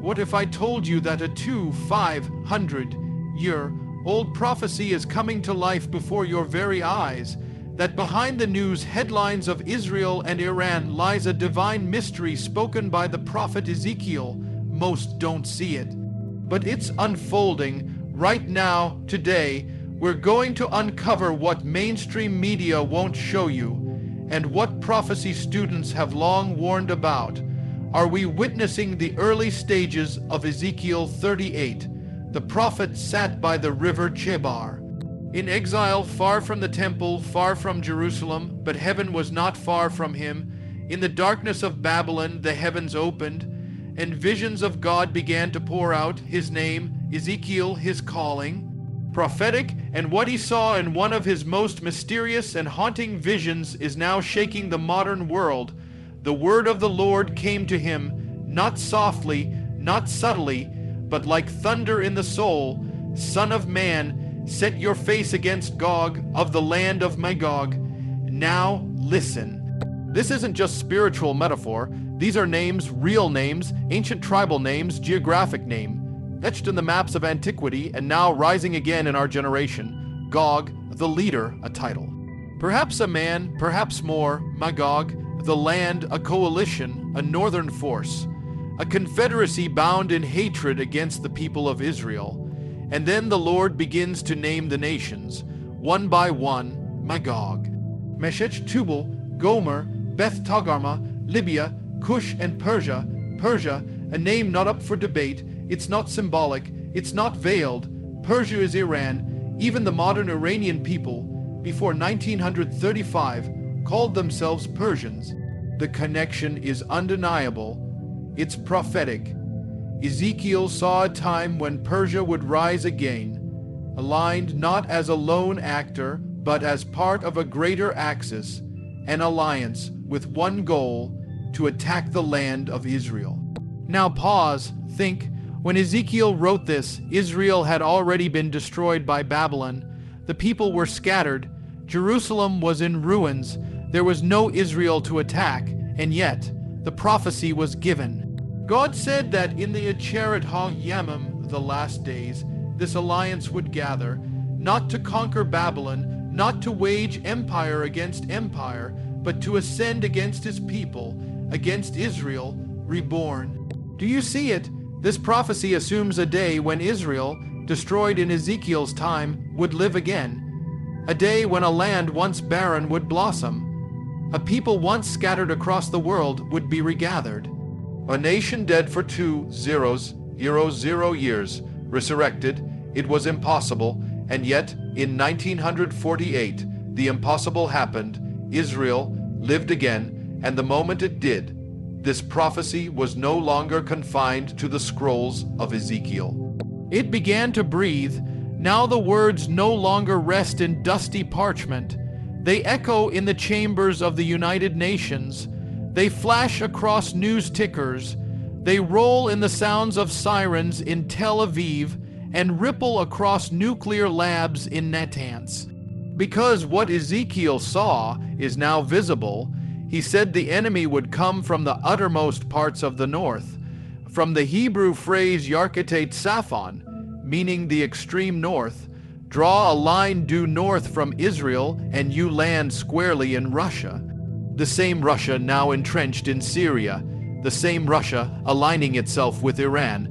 What if I told you that a 500-year-old prophecy is coming to life before your very eyes? That behind the news headlines of Israel and Iran lies a divine mystery spoken by the prophet Ezekiel. Most don't see it, but it's unfolding right now, today. We're going to uncover what mainstream media won't show you, and what prophecy students have long warned about. Are we witnessing the early stages of Ezekiel 38? The prophet sat by the river Chebar. In exile, far from the temple, far from Jerusalem, but heaven was not far from him. In the darkness of Babylon, the heavens opened, and visions of God began to pour out. His name, Ezekiel, his calling. Prophetic, and what he saw in one of his most mysterious and haunting visions is now shaking the modern world. The word of the Lord came to him, not softly, not subtly, but like thunder in the soul. Son of man, set your face against Gog of the land of Magog. Now listen. This isn't just spiritual metaphor. These are names, real names, ancient tribal names, geographic name, etched in the maps of antiquity and now rising again in our generation. Gog, the leader, a title. Perhaps a man, perhaps more. Magog, the land, a coalition, a northern force, a confederacy bound in hatred against the people of Israel. And then the Lord begins to name the nations, one by one. Magog, Meshech, Tubal, Gomer, Beth Togarmah, Libya, Cush, and Persia. Persia, a name not up for debate. It's not symbolic. It's not veiled. Persia is Iran. Even the modern Iranian people, before 1935, called themselves Persians. The connection is undeniable. It's prophetic. Ezekiel saw a time when Persia would rise again, aligned not as a lone actor, but as part of a greater axis, an alliance with one goal: to attack the land of Israel. Now pause, think. When Ezekiel wrote this, Israel had already been destroyed by Babylon. The people were scattered. Jerusalem was in ruins. There was no Israel to attack, and yet the prophecy was given. God said that in the Acheret HaYamim, the last days, this alliance would gather, not to conquer Babylon, not to wage empire against empire, but to ascend against his people, against Israel, reborn. Do you see it? This prophecy assumes a day when Israel, destroyed in Ezekiel's time, would live again. A day when a land once barren would blossom. A people once scattered across the world would be regathered. A nation dead for 2,000 years, resurrected. It was impossible, and yet in 1948 the impossible happened. Israel lived again, and the moment it did, this prophecy was no longer confined to the scrolls of Ezekiel. It began to breathe. Now the words no longer rest in dusty parchment. They echo in the chambers of the United Nations. They flash across news tickers. They roll in the sounds of sirens in Tel Aviv and ripple across nuclear labs in Natanz. Because what Ezekiel saw is now visible, he said the enemy would come from the uttermost parts of the north, from the Hebrew phrase Yarkete Tzafon, meaning the extreme north. Draw a line due north from Israel and you land squarely in Russia. The same Russia now entrenched in Syria, the same Russia aligning itself with Iran.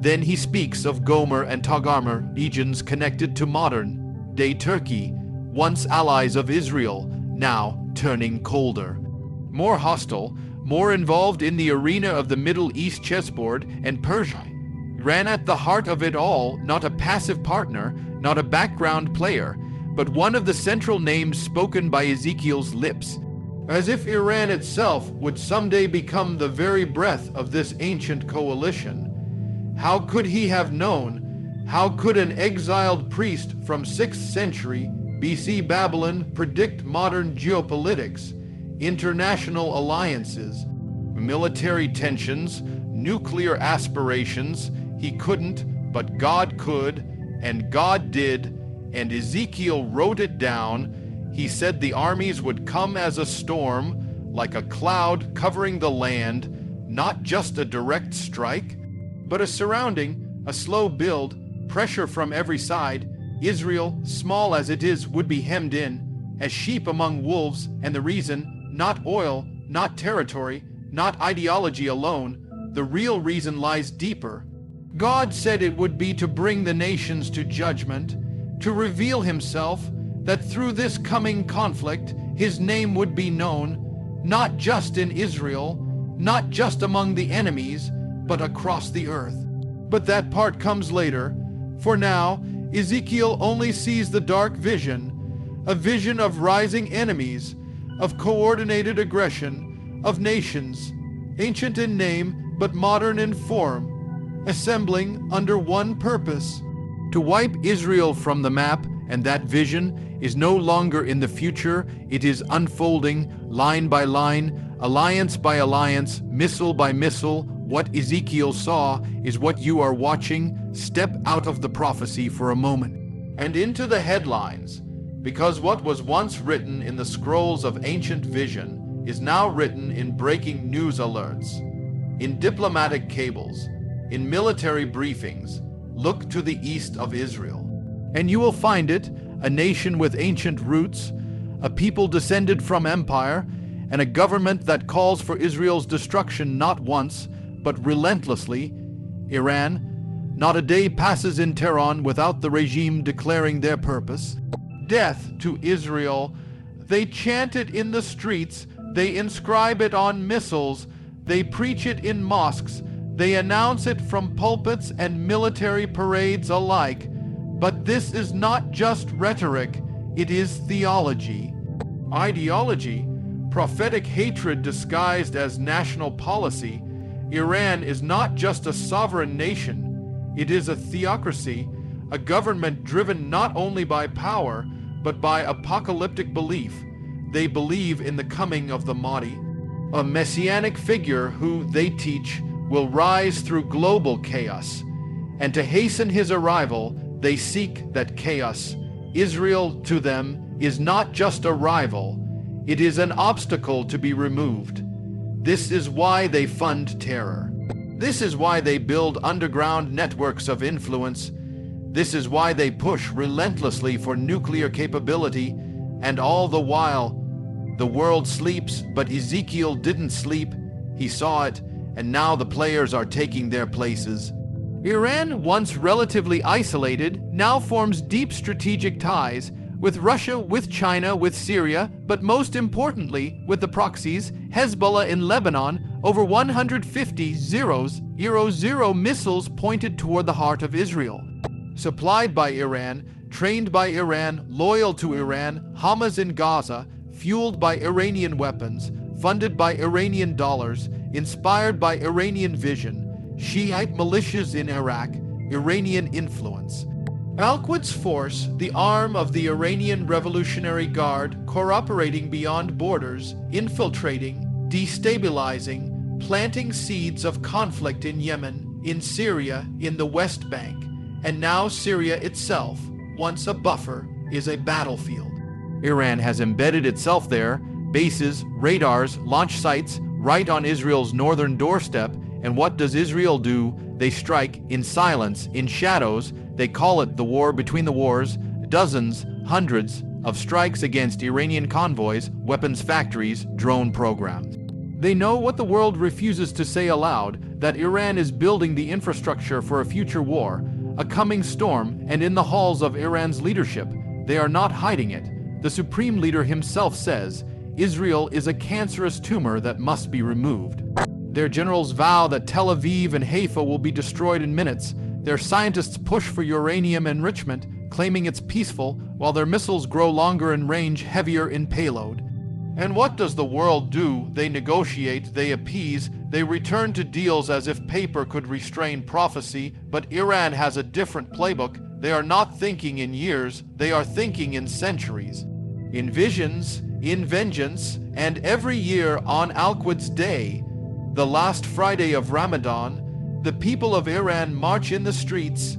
Then he speaks of Gomer and Togarmah, regions connected to modern-day Turkey, once allies of Israel, now turning colder. More hostile, more involved in the arena of the Middle East chessboard, and Persia ran at the heart of it all, not a passive partner, not a background player, but one of the central names spoken by Ezekiel's lips, as if Iran itself would someday become the very breath of this ancient coalition. How could he have known? How could an exiled priest from 6th century BC Babylon predict modern geopolitics, international alliances, military tensions, nuclear aspirations? He couldn't, but God could, and God did, and Ezekiel wrote it down. He said the armies would come as a storm, like a cloud covering the land, not just a direct strike, but a surrounding, a slow build, pressure from every side. Israel, small as it is, would be hemmed in, as sheep among wolves, and the reason, not oil, not territory, not ideology alone, the real reason lies deeper. God said it would be to bring the nations to judgment, to reveal himself, that through this coming conflict, his name would be known, not just in Israel, not just among the enemies, but across the earth. But that part comes later. For now, Ezekiel only sees the dark vision, a vision of rising enemies, of coordinated aggression, of nations, ancient in name but modern in form, assembling under one purpose: to wipe Israel from the map. And that vision is no longer in the future, it is unfolding line by line, alliance by alliance, missile by missile. What Ezekiel saw is what you are watching. Step out of the prophecy for a moment and into the headlines, because what was once written in the scrolls of ancient vision is now written in breaking news alerts, in diplomatic cables, in military briefings. Look to the east of Israel, and you will find it, a nation with ancient roots, a people descended from empire, and a government that calls for Israel's destruction not once, but relentlessly. Iran. Not a day passes in Tehran without the regime declaring their purpose. Death to Israel. They chant it in the streets, they inscribe it on missiles, they preach it in mosques, they announce it from pulpits and military parades alike. But this is not just rhetoric, it is theology. Ideology, prophetic hatred disguised as national policy. Iran is not just a sovereign nation, it is a theocracy, a government driven not only by power, but by apocalyptic belief. They believe in the coming of the Mahdi, a messianic figure who, they teach, will rise through global chaos. And to hasten his arrival, they seek that chaos. Israel, to them, is not just a rival, it is an obstacle to be removed. This is why they fund terror. This is why they build underground networks of influence. This is why they push relentlessly for nuclear capability. And all the while, the world sleeps, but Ezekiel didn't sleep. He saw it, and now the players are taking their places. Iran, once relatively isolated, now forms deep strategic ties with Russia, with China, with Syria, but most importantly, with the proxies, Hezbollah in Lebanon, over 150 0 missiles pointed toward the heart of Israel. Supplied by Iran, trained by Iran, loyal to Iran, Hamas in Gaza, fueled by Iranian weapons, funded by Iranian dollars, inspired by Iranian vision, Shiite militias in Iraq, Iranian influence. Al-Quds Force, the arm of the Iranian Revolutionary Guard, cooperating beyond borders, infiltrating, destabilizing, planting seeds of conflict in Yemen, in Syria, in the West Bank, and now Syria itself, once a buffer, is a battlefield. Iran has embedded itself there, bases, radars, launch sites, right on Israel's northern doorstep, and what does Israel do? They strike in silence, in shadows. They call it the war between the wars. Dozens, hundreds of strikes against Iranian convoys, weapons factories, drone programs. They know what the world refuses to say aloud, that Iran is building the infrastructure for a future war, a coming storm, and in the halls of Iran's leadership, they are not hiding it. The supreme leader himself says, Israel is a cancerous tumor that must be removed. Their generals vow that Tel Aviv and Haifa will be destroyed in minutes. Their scientists push for uranium enrichment, claiming it's peaceful, while their missiles grow longer in range, heavier in payload. And what does the world do? They negotiate, they appease, they return to deals as if paper could restrain prophecy, but Iran has a different playbook. They are not thinking in years, they are thinking in centuries. In visions, in vengeance, and every year on Al-Quds Day, the last Friday of Ramadan, the people of Iran march in the streets,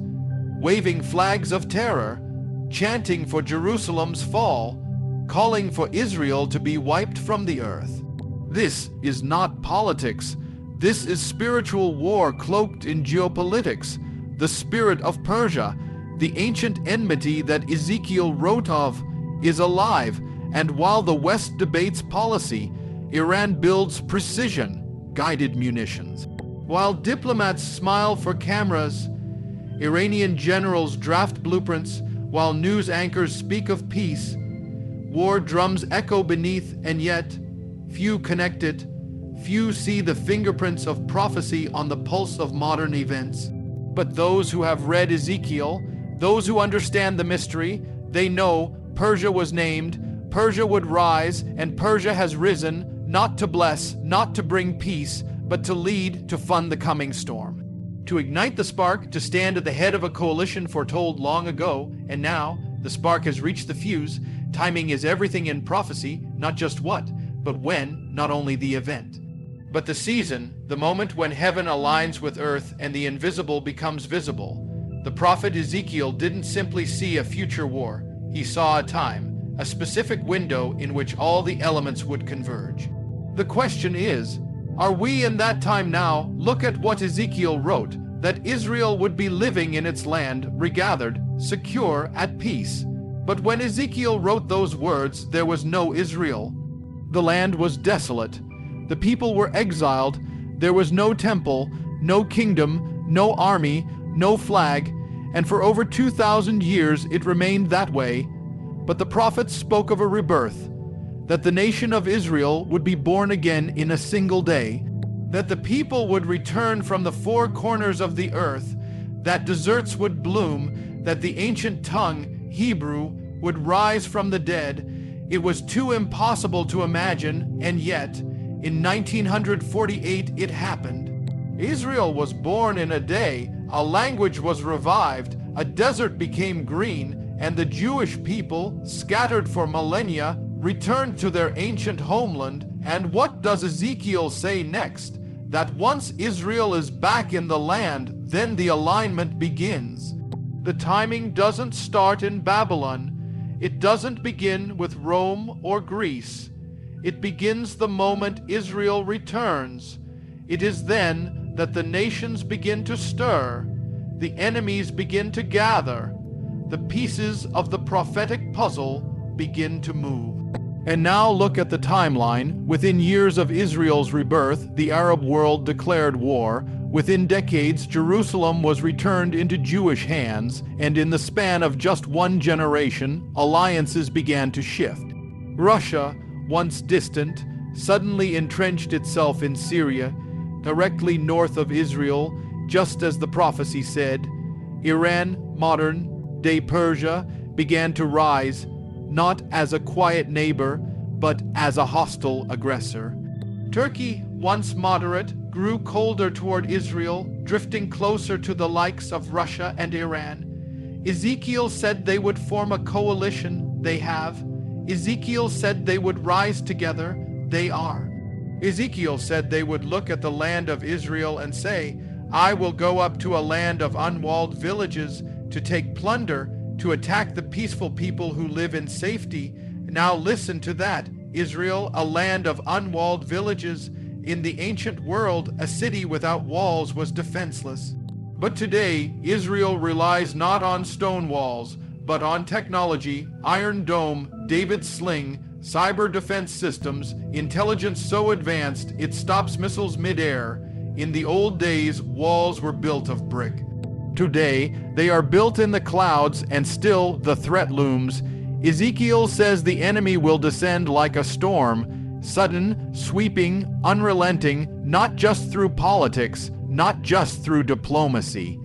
waving flags of terror, chanting for Jerusalem's fall, calling for Israel to be wiped from the earth. This is not politics. This is spiritual war cloaked in geopolitics, the spirit of Persia. The ancient enmity that Ezekiel wrote of is alive, and while the West debates policy, Iran builds precision-guided munitions. While diplomats smile for cameras, Iranian generals draft blueprints, while news anchors speak of peace. War drums echo beneath, and yet few connect it. Few see the fingerprints of prophecy on the pulse of modern events. But those who have read Ezekiel, those who understand the mystery, they know Persia was named, Persia would rise, and Persia has risen, not to bless, not to bring peace, but to lead, to fund the coming storm. To ignite the spark, to stand at the head of a coalition foretold long ago, and now the spark has reached the fuse. Timing is everything in prophecy, not just what, but when, not only the event. But the season, the moment when heaven aligns with earth and the invisible becomes visible. The prophet Ezekiel didn't simply see a future war. He saw a time, a specific window in which all the elements would converge. The question is, are we in that time now? Look at what Ezekiel wrote, that Israel would be living in its land, regathered, secure, at peace. But when Ezekiel wrote those words, there was no Israel. The land was desolate. The people were exiled. There was no temple, no kingdom, no army, no flag, and for over 2,000 years it remained that way. But the prophets spoke of a rebirth, that the nation of Israel would be born again in a single day, that the people would return from the four corners of the earth, that deserts would bloom, that the ancient tongue, Hebrew, would rise from the dead. It was too impossible to imagine, and yet, in 1948 it happened. Israel was born in a day, a language was revived, a desert became green, and the Jewish people, scattered for millennia, returned to their ancient homeland. And what does Ezekiel say next? That once Israel is back in the land, then the alignment begins. The timing doesn't start in Babylon. It doesn't begin with Rome or Greece. It begins the moment Israel returns. It is then that the nations begin to stir. The enemies begin to gather. The pieces of the prophetic puzzle begin to move. And now look at the timeline. Within years of Israel's rebirth, the Arab world declared war. Within decades, Jerusalem was returned into Jewish hands, and in the span of just one generation, alliances began to shift. Russia, once distant, suddenly entrenched itself in Syria, directly north of Israel, just as the prophecy said. Iran, modern-day Persia, began to rise, not as a quiet neighbor, but as a hostile aggressor. Turkey, once moderate, grew colder toward Israel, drifting closer to the likes of Russia and Iran. Ezekiel said they would form a coalition. They have. Ezekiel said they would rise together. They are. Ezekiel said they would look at the land of Israel and say, I will go up to a land of unwalled villages to take plunder, to attack the peaceful people who live in safety. Now listen to that. Israel, a land of unwalled villages. In the ancient world, a city without walls was defenseless. But today, Israel relies not on stone walls, but on technology, Iron Dome, David's sling, cyber defense systems, intelligence so advanced it stops missiles mid-air. In the old days, walls were built of brick. Today, they are built in the clouds, and still the threat looms. Ezekiel says the enemy will descend like a storm, sudden, sweeping, unrelenting, not just through politics, not just through diplomacy,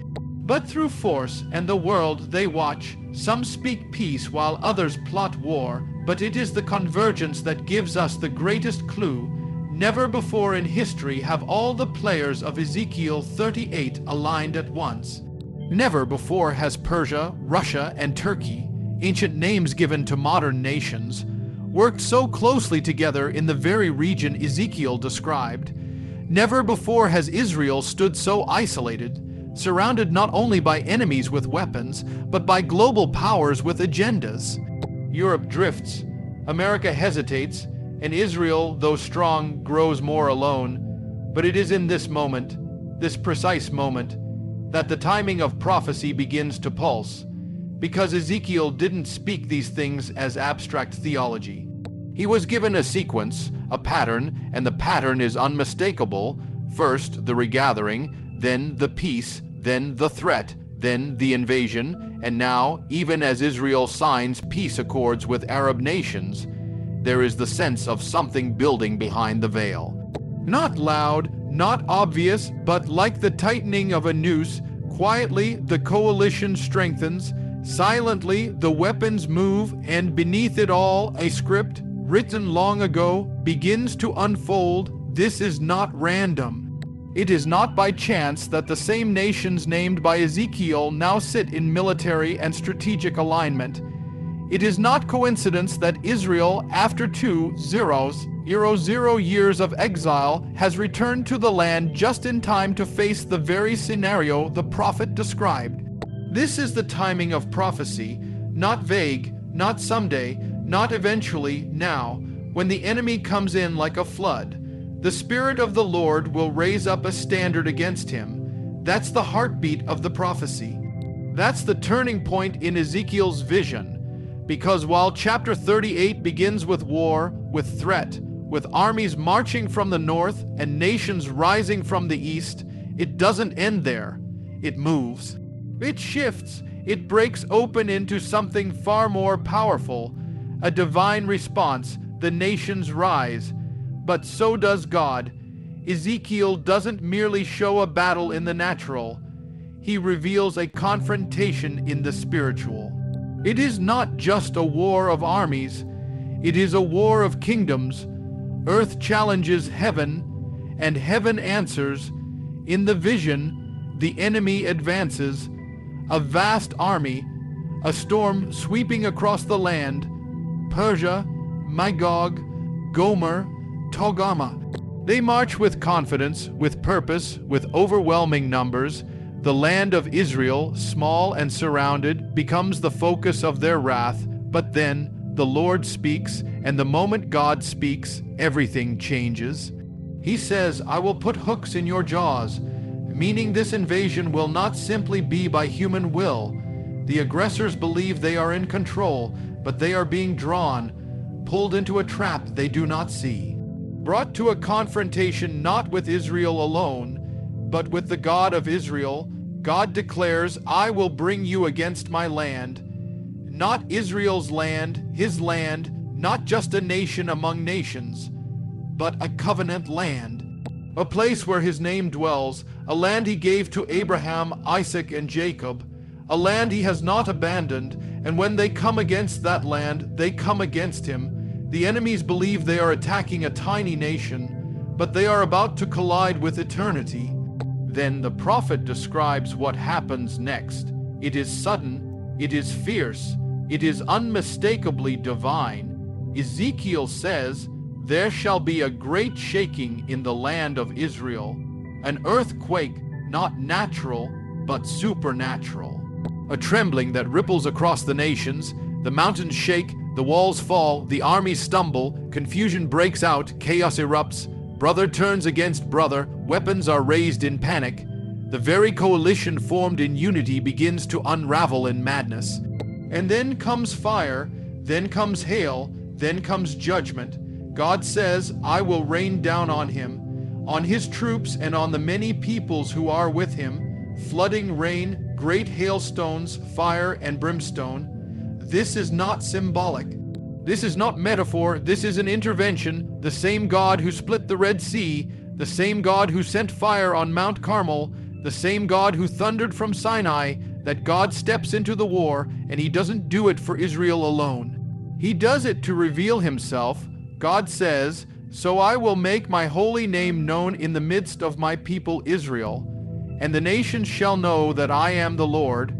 but through force, and the world they watch. Some speak peace while others plot war, but it is the convergence that gives us the greatest clue. Never before in history have all the players of Ezekiel 38 aligned at once. Never before has Persia, Russia, and Turkey, ancient names given to modern nations, worked so closely together in the very region Ezekiel described. Never before has Israel stood so isolated, surrounded not only by enemies with weapons, but by global powers with agendas. Europe drifts, America hesitates, and Israel, though strong, grows more alone. But it is in this moment, this precise moment, that the timing of prophecy begins to pulse, because Ezekiel didn't speak these things as abstract theology. He was given a sequence, a pattern, and the pattern is unmistakable. First, the regathering, then the peace, then the threat, then the invasion, and now, even as Israel signs peace accords with Arab nations, there is the sense of something building behind the veil. Not loud, not obvious, but like the tightening of a noose, quietly the coalition strengthens, silently the weapons move, and beneath it all a script, written long ago, begins to unfold. This is not random. It is not by chance that the same nations named by Ezekiel now sit in military and strategic alignment. It is not coincidence that Israel, after 2,000 years of exile, has returned to the land just in time to face the very scenario the prophet described. This is the timing of prophecy, not vague, not someday, not eventually, now, when the enemy comes in like a flood. The Spirit of the Lord will raise up a standard against him. That's the heartbeat of the prophecy. That's the turning point in Ezekiel's vision. Because while chapter 38 begins with war, with threat, with armies marching from the north and nations rising from the east, it doesn't end there. It moves. It shifts. It breaks open into something far more powerful. A divine response. The nations rise. But so does God. Ezekiel doesn't merely show a battle in the natural. He reveals a confrontation in the spiritual. It is not just a war of armies. It is a war of kingdoms. Earth challenges heaven, and heaven answers. In the vision, the enemy advances. A vast army, a storm sweeping across the land. Persia, Magog, Gomer, Togama. They march with confidence, with purpose, with overwhelming numbers. The land of Israel, small and surrounded, becomes the focus of their wrath. But then the Lord speaks, and the moment God speaks, everything changes. He says, "I will put hooks in your jaws," meaning this invasion will not simply be by human will. The aggressors believe they are in control, but they are being drawn, pulled into a trap they do not see. Brought to a confrontation not with Israel alone, but with the God of Israel, God declares, "I will bring you against my land." Not Israel's land, his land, not just a nation among nations, but a covenant land. A place where his name dwells, a land he gave to Abraham, Isaac, and Jacob, a land he has not abandoned, and when they come against that land, they come against him. The enemies believe they are attacking a tiny nation, but they are about to collide with eternity. Then the prophet describes what happens next. It is sudden, it is fierce, it is unmistakably divine. Ezekiel says, "There shall be a great shaking in the land of Israel, an earthquake not natural, but supernatural. A trembling that ripples across the nations, the mountains shake, the walls fall, the armies stumble, confusion breaks out, chaos erupts, brother turns against brother, weapons are raised in panic. The very coalition formed in unity begins to unravel in madness. And then comes fire, then comes hail, then comes judgment. God says, I will rain down on him, on his troops and on the many peoples who are with him, flooding rain, great hailstones, fire and brimstone. This is not symbolic. This is not metaphor. This is an intervention. The same God who split the Red Sea, the same God who sent fire on Mount Carmel, the same God who thundered from Sinai, that God steps into the war, and he doesn't do it for Israel alone. He does it to reveal himself. God says, "So I will make my holy name known in the midst of my people Israel, and the nations shall know that I am the Lord."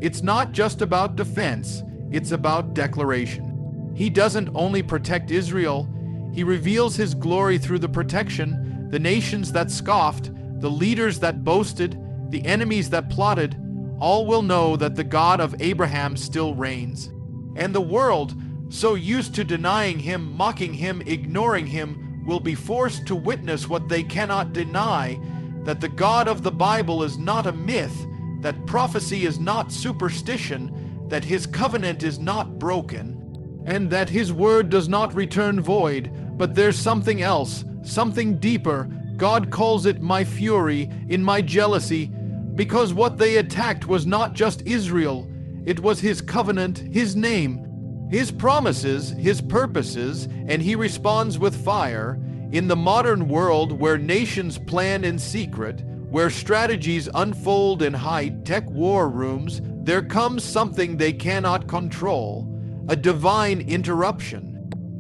It's not just about defense, it's about declaration. He doesn't only protect Israel, he reveals his glory through the protection. The nations that scoffed, the leaders that boasted, the enemies that plotted, all will know that the God of Abraham still reigns. And the world, so used to denying him, mocking him, ignoring him, will be forced to witness what they cannot deny, that the God of the Bible is not a myth, that prophecy is not superstition, that his covenant is not broken, and that his word does not return void, but there's something else, something deeper. God calls it my fury, in my jealousy, because what they attacked was not just Israel, it was his covenant, his name, his promises, his purposes, and he responds with fire. In the modern world where nations plan in secret, where strategies unfold in high-tech war rooms, there comes something they cannot control, a divine interruption.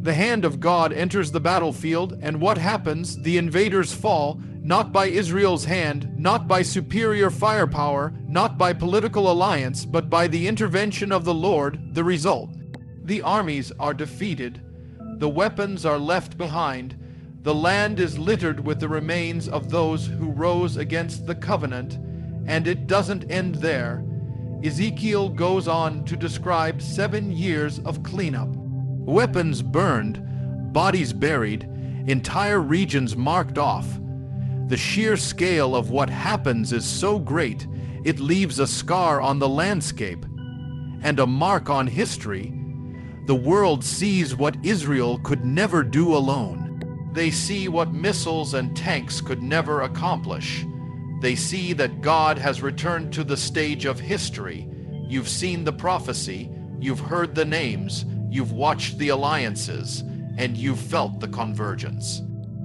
The hand of God enters the battlefield, and what happens? The invaders fall, not by Israel's hand, not by superior firepower, not by political alliance, but by the intervention of the Lord. The result: the armies are defeated, the weapons are left behind, the land is littered with the remains of those who rose against the covenant, and it doesn't end there. Ezekiel goes on to describe 7 years of cleanup. Weapons burned, bodies buried, entire regions marked off. The sheer scale of what happens is so great, it leaves a scar on the landscape and a mark on history. The world sees what Israel could never do alone. They see what missiles and tanks could never accomplish. They see that God has returned to the stage of history. You've seen the prophecy, you've heard the names, you've watched the alliances, and you've felt the convergence.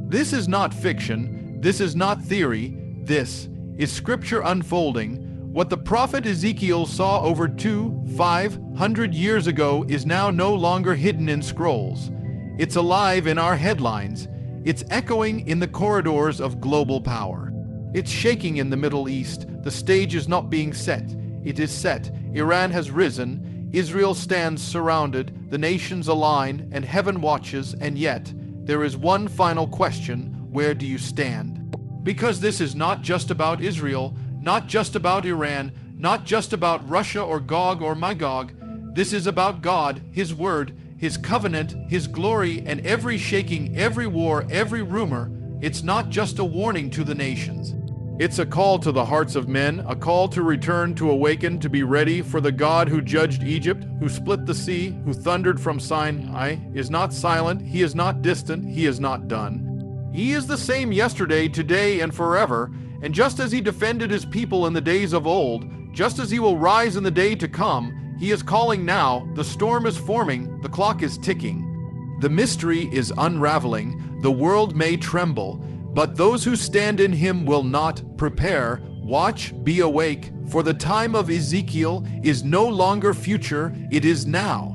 This is not fiction, this is not theory, this is scripture unfolding. What the prophet Ezekiel saw over 500 years ago is now no longer hidden in scrolls. It's alive in our headlines. It's echoing in the corridors of global power. It's shaking in the Middle East. The stage is not being set. It is set. Iran has risen. Israel stands surrounded. The nations align, and heaven watches, and yet there is one final question: where do you stand? Because this is not just about Israel, not just about Iran, not just about Russia or Gog or Magog. This is about God, His Word, His covenant, His glory, and every shaking, every war, every rumor. It's not just a warning to the nations. It's a call to the hearts of men, a call to return, to awaken, to be ready, for the God who judged Egypt, who split the sea, who thundered from Sinai, is not silent, He is not distant, He is not done. He is the same yesterday, today, and forever, and just as He defended His people in the days of old, just as He will rise in the day to come, He is calling now. The storm is forming, the clock is ticking. The mystery is unraveling, the world may tremble, but those who stand in Him will not. Prepare, watch, be awake, for the time of Ezekiel is no longer future, it is now.